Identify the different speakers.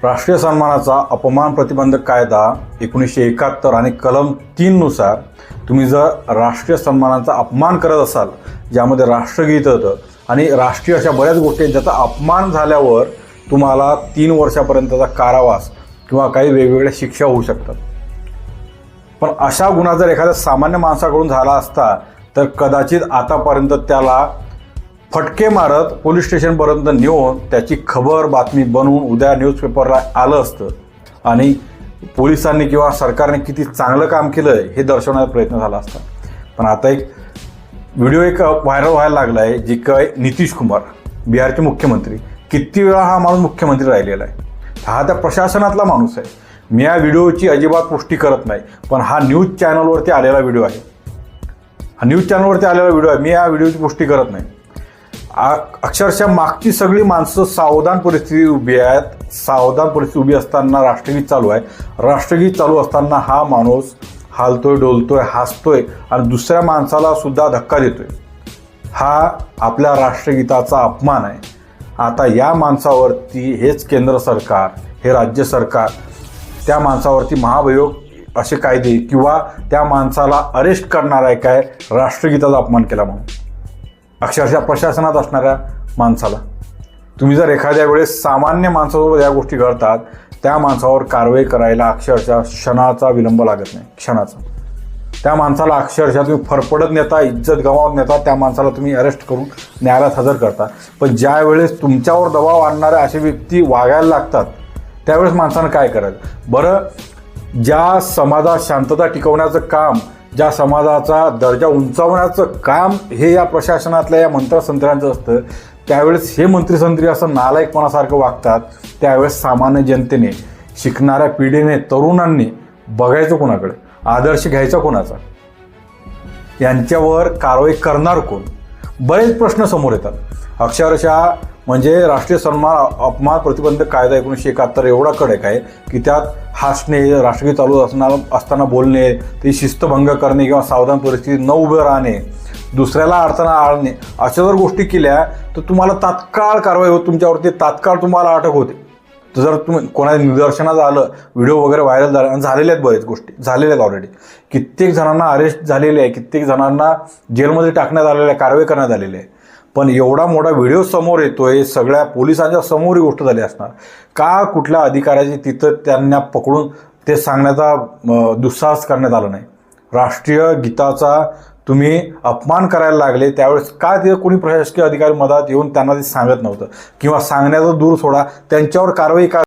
Speaker 1: राष्ट्रीय सन्मानाचा अपमान प्रतिबंधक कायदा 1971 आणि कलम 3 नुसार तुम्ही जर राष्ट्रीय सन्मानाचा अपमान करत असाल, ज्यामध्ये राष्ट्रगीत होतं आणि राष्ट्रीय अशा बऱ्याच गोष्टी आहेत, ज्याचा अपमान झाल्यावर तुम्हाला 3 वर्षापर्यंतचा कारावास किंवा काही वेगवेगळ्या शिक्षा होऊ शकतात. पण अशा गुन्हा जर एखाद्या सामान्य माणसाकडून झाला असता तर कदाचित आतापर्यंत त्याला फटके मारत पोलीस स्टेशनपर्यंत नेऊन त्याची खबर बातमी बनवून उद्या न्यूजपेपरला आलं असतं आणि पोलिसांनी किंवा सरकारने किती चांगलं काम केलं हे दर्शवण्याचा प्रयत्न झाला असता. पण आता एक व्हिडिओ व्हायरल व्हायला लागला आहे, जे काय नितीश कुमार बिहारचे मुख्यमंत्री, किती वेळा हा माणूस मुख्यमंत्री राहिलेला आहे, हा त्या प्रशासनातला माणूस आहे. मी या व्हिडिओची अजिबात पुष्टी करत नाही, पण हा न्यूज चॅनलवरती आलेला व्हिडिओ आहे. मी या व्हिडिओची पुष्टी करत नाही. अक्षरशः मागची सगळी माणसं सावधान परिस्थिती उभी असताना राष्ट्रगीत चालू आहे. राष्ट्रगीत चालू असताना हा माणूस हालतोय, डोलतोय, हसतोय आणि दुसऱ्या माणसाला सुद्धा धक्का देतोय. हा आपल्या राष्ट्रगीताचा अपमान आहे. आता या माणसावरती हेच केंद्र सरकार, हे राज्य सरकार त्या माणसावरती महाभियोग असे कायदे किंवा त्या माणसाला अरेस्ट करणार आहे काय, राष्ट्रगीताचा अपमान केला म्हणून. अक्षरशः प्रशासनात असणाऱ्या माणसाला तुम्ही जर एखाद्या वेळेस सामान्य माणसासोबत या गोष्टी घडतात, त्या माणसावर कारवाई करायला अक्षरशः क्षणाचा विलंब लागत नाही. क्षणाचा त्या माणसाला अक्षरशः तुम्ही फरफडत नेता, इज्जत गमावत नेता, त्या माणसाला तुम्ही अरेस्ट करून न्यायालयात हजर करता. पण ज्या वेळेस तुमच्यावर दबाव आणणाऱ्या असे व्यक्ती वागायला लागतात त्यावेळेस माणसानं काय करायचं बरं? ज्या समाजात शांतता टिकवण्याचं काम, ज्या समाजाचा दर्जा उंचावण्याचं काम हे या प्रशासनातल्या या मंत्रसंत्र्यांचं असतं, त्यावेळेस हे मंत्रीसंत्री असं नालायकपणासारखं वागतात. त्यावेळेस सामान्य जनतेने, शिकणाऱ्या पिढीने, तरुणांनी बघायचं कोणाकडे, आदर्श घ्यायचा कोणाचा, यांच्यावर कारवाई करणार कोण? बरेच प्रश्न समोर येतात. अक्षरशः म्हणजे राष्ट्रीय सन्मान अपमान प्रतिबंधक कायदा 1971 एवढा कडक आहे की त्यात हसणे, राष्ट्रगीत चालू असताना बोलणे, ती शिस्तभंग करणे किंवा सावधान परिस्थितीत न उभे राहणे, दुसऱ्याला अडचण आणणे, अशा जर गोष्टी केल्या तर तुम्हाला तात्काळ कारवाई होते, तुमच्यावरती तात्काळ तुम्हाला अटक होते. तर जर तुम्ही कोणाच्या निदर्शनात आलं, व्हिडिओ वगैरे व्हायरल झाले आणि झालेल्या आहेत, बरेच गोष्टी झालेल्या आहेत ऑलरेडी. कित्येक जणांना अरेस्ट झालेले आहे, कित्येक जणांना जेलमध्ये टाकण्यात आलेलं आहे, कारवाई करण्यात आलेली आहे. पण एवढा मोठा व्हिडिओ समोर येतोय, सगळ्या पोलिसांच्या समोर ही गोष्ट झाली असणार का? कुठल्या अधिकाऱ्याची तिथं त्यांना पकडून ते सांगण्याचा दुस्साहस करण्यात आला नाही? राष्ट्रीय गीताचा तुम्ही अपमान करायला लागले त्यावेळेस का ते कोणी प्रशासकीय अधिकारी मदत येऊन त्यांना ते सांगत नव्हतं, किंवा सांगण्याचं दूर सोडा, त्यांच्यावर कारवाई का